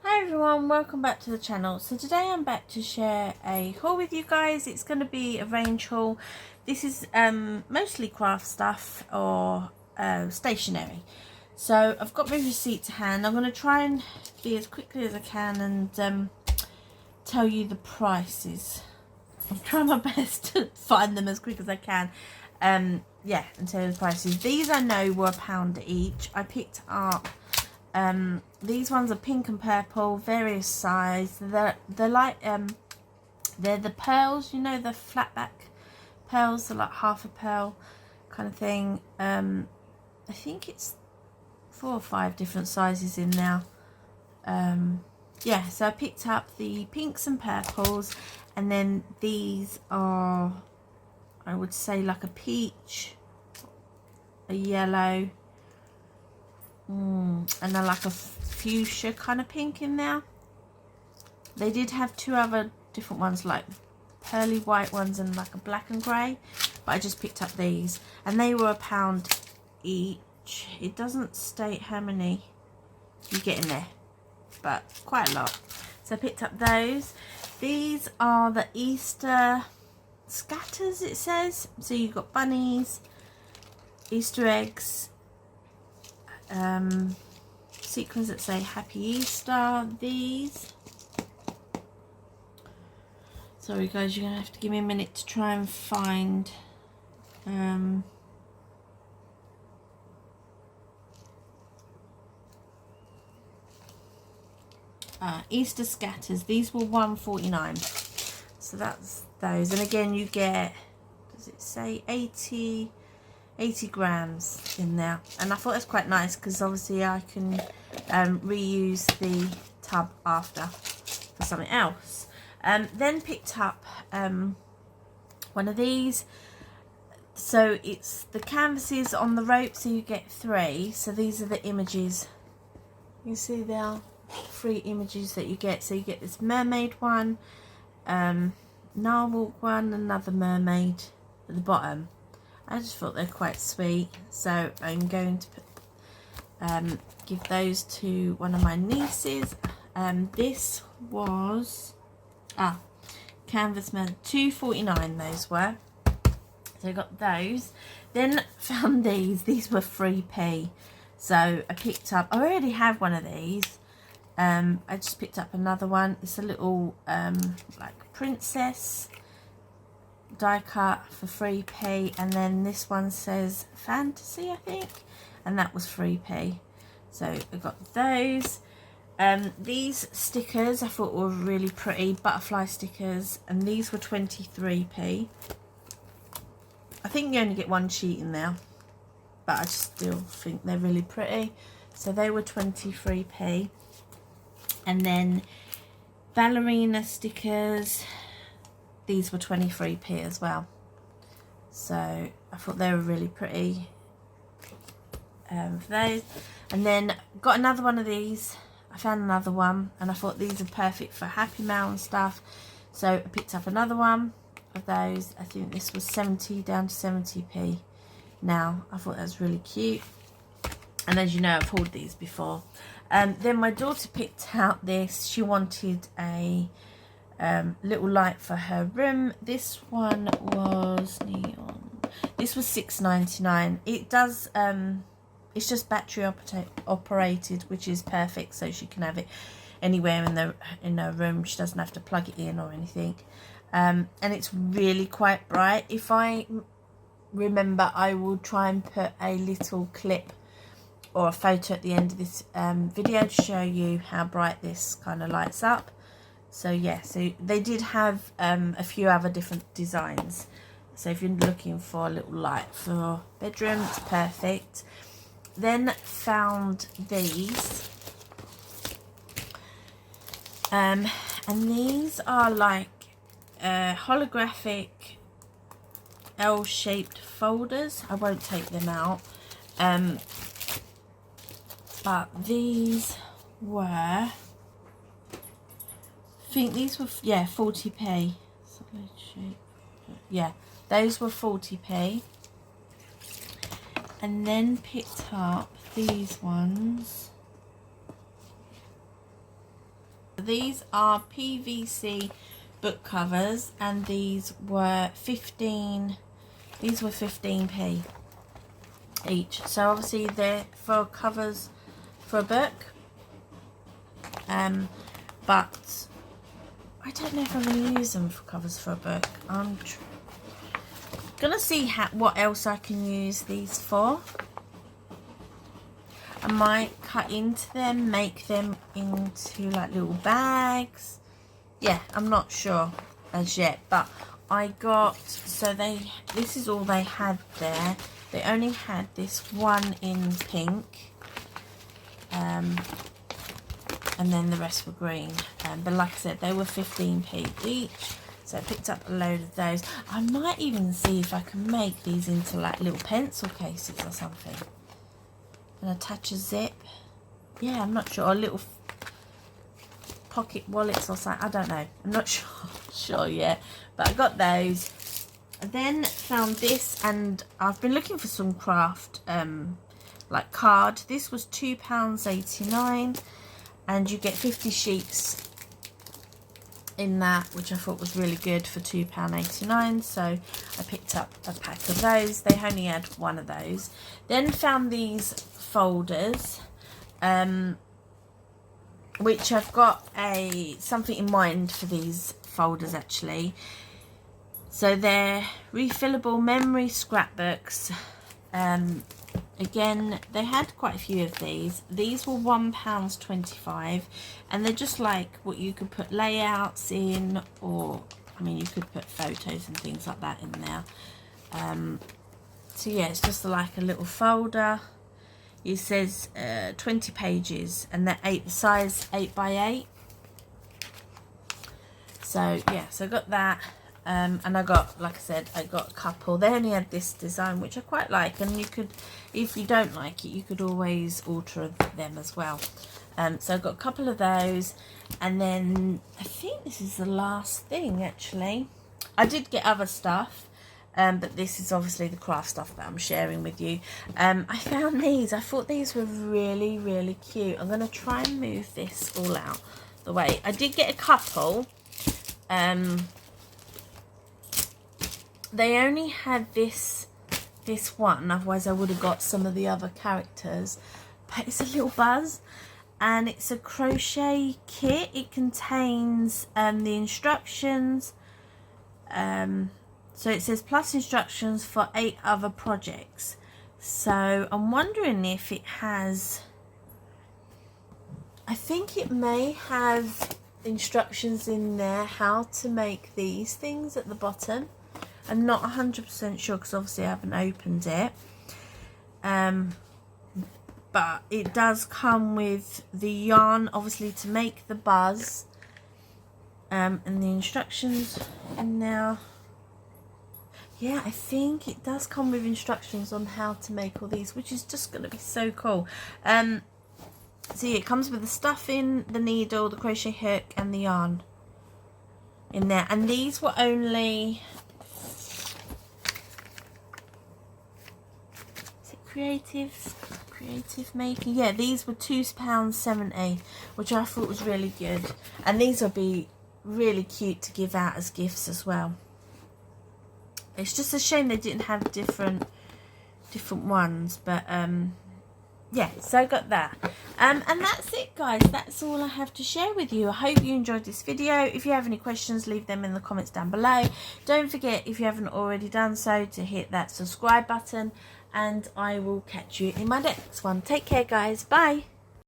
Hi everyone, welcome back to the channel. So today I'm back to share a haul with you guys. It's going to be a range haul. This is mostly craft stuff or stationery. So I've got my receipt to hand. I'm going to try and be as quickly as I can and tell you the prices. I'm trying my best to find them as quick as I can. Yeah, and tell you the prices. These I know were £1 each. I picked up these ones are pink and purple, various size. They're like they're the pearls, you know, the flat back pearls. They're like half a pearl kind of thing. I think it's 4 or 5 different sizes in now. Yeah, so I picked up the pinks and purples, and then these are, I would say, like a peach, a yellow, and then like a fuchsia kind of pink in there. They did have 2 other different ones, like pearly white ones and like a black and grey, but I just picked up these and they were £1 each. It doesn't state how many you get in there, but quite a lot. So I picked up those. These are the Easter scatters, it says. So you've got bunnies, Easter eggs, sequins that say Happy Easter. These, sorry guys, you're gonna have to give me a minute to try and find Easter scatters. These were £1.49, so that's those. And again, you get, does it say 80 grams in there? And I thought it was quite nice because obviously I can reuse the tub after for something else. Then picked up one of these. So it's the canvases on the rope, so you get 3. So these are the images. You see there are 3 images that you get. So you get this mermaid one, narwhal one, another mermaid at the bottom. I just thought they're quite sweet, so I'm going to put, give those to one of my nieces. This was canvas man, £2.49 those were. So I got those. Then found these were 3p. So I picked up, I already have one of these. I just picked up another one. It's a little like princess die cut for 3p, and then this one says fantasy, I think, and that was 3p. So I got those. These stickers I thought were really pretty, butterfly stickers, and these were 23p. I think you only get 1 sheet in there, but I still think they're really pretty. So they were 23p. And then ballerina stickers, these were 23p as well. So I thought they were really pretty for those. And then got another one of these. I found another one and I thought these are perfect for Happy Mail and stuff. So I picked up another one of those. I think this was 70 down to 70p now. I thought that was really cute. And as you know, I've hauled these before. Then my daughter picked out this. She wanted a little light for her room. This one was neon. This was £6.99. It does it's just battery operated, which is perfect, so she can have it anywhere in her room. She doesn't have to plug it in or anything. And it's really quite bright. If I remember, I will try and put a little clip or a photo at the end of this video to show you how bright this kind of lights up. So yeah, so they did have a few other different designs. So if you're looking for a little light for bedroom, it's perfect. Then found these. And these are like holographic L-shaped folders. I won't take them out. But these were, I think these were, yeah, 40p. Solid shape. Yeah, those were 40p. And then picked up these ones. these are PVC book covers, and these were 15p each. So obviously they're for covers for a book, but I don't know if I'm going to use them for covers for a book. I'm gonna see what else I can use these for. I might cut into them, make them into like little bags. Yeah, I'm not sure as yet, but I got, so this is all they had there. They only had this one in pink, and then the rest were green. But like I said, they were 15p each, so I picked up a load of those. I might even see if I can make these into like little pencil cases or something, and attach a zip. Yeah, I'm not sure. Or little pocket wallets or something. I don't know. I'm not sure yet. But I got those. I then found this, and I've been looking for some craft like card. This was £2.89, and you get 50 sheets in that, which I thought was really good for £2.89. So I picked up a pack of those. They only had one of those. Then found these folders, which I've got something in mind for these folders actually. So they're refillable memory scrapbooks. Again, they had quite a few of these. These were £1.25, and they're just like what you could put layouts in, or I mean you could put photos and things like that in there. So yeah, it's just like a little folder. It says 20 pages, and they're size 8x8. So yeah, so I got that, and I got, like I said, I got a couple. They only had this design, which I quite like, and you could, if you don't like it, you could always alter them as well. So I got a couple of those, and then I think this is the last thing actually. I did get other stuff, but this is obviously the craft stuff that I'm sharing with you. I found these. I thought these were really, really cute. I'm going to try and move this all out the way. I did get a couple. They only had this one, otherwise I would have got some of the other characters. But it's a little Buzz, and it's a crochet kit. It contains the instructions. So it says plus instructions for 8 other projects. So I'm wondering if it has, I think it may have instructions in there how to make these things at the bottom. I'm not 100% sure because obviously I haven't opened it. But it does come with the yarn, obviously, to make the Buzz. And the instructions in there. Yeah, I think it does come with instructions on how to make all these, which is just going to be so cool. So yeah, it comes with the stuffing, the needle, the crochet hook, and the yarn in there. And these were only, is it creative making? Yeah, these were £2.70, which I thought was really good. And these will be really cute to give out as gifts as well. It's just a shame they didn't have different ones, but yeah, so I got that. And that's it, guys. That's all I have to share with you. I hope you enjoyed this video. If you have any questions, leave them in the comments down below. Don't forget, if you haven't already done so, to hit that subscribe button, and I will catch you in my next one. Take care, guys. Bye.